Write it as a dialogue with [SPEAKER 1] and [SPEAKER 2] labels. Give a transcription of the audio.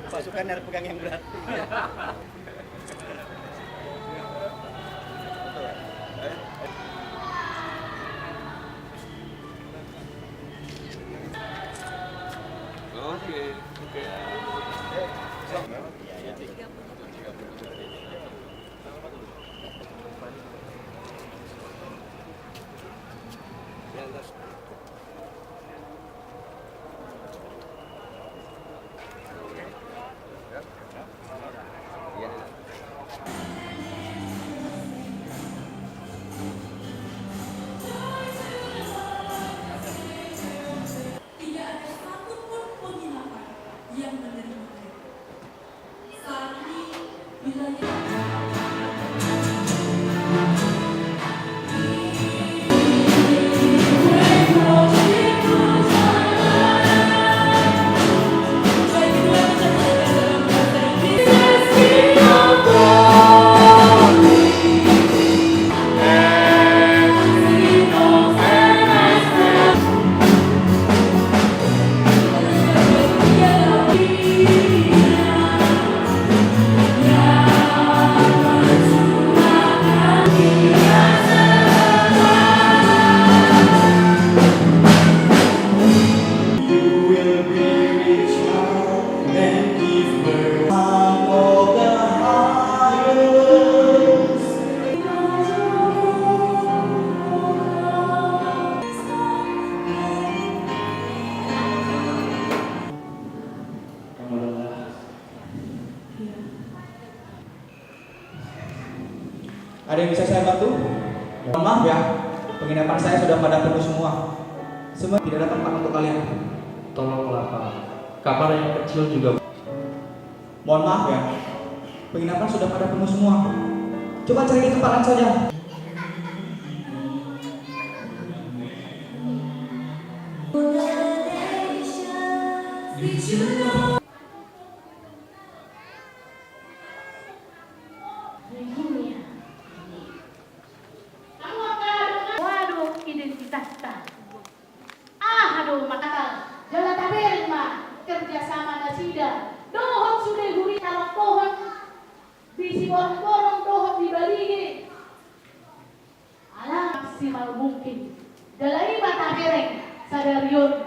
[SPEAKER 1] Pasukan harus pegang yang berat.
[SPEAKER 2] Oke, oke.
[SPEAKER 3] Tidak ada satupun penginapan yang menerima mereka. Saat ini wilayah
[SPEAKER 4] Ada yang bisa saya bantu? Mohon maaf ya, penginapan saya sudah pada penuh semua. Semua tidak ada tempat untuk kalian.
[SPEAKER 5] Tolonglah Pak, kamar yang kecil juga.
[SPEAKER 4] Mohon maaf ya, penginapan sudah pada penuh semua. Coba cari di tempat lain saja.
[SPEAKER 6] Waduh, identitas tak. Aduh, maka jalan taberin mah kerjasama nasida. Dohon sudah guri kalau pohon bisi borong-borong dohon di baligi. Alah maksimal mungkin. Dalai mata bereng sadarion.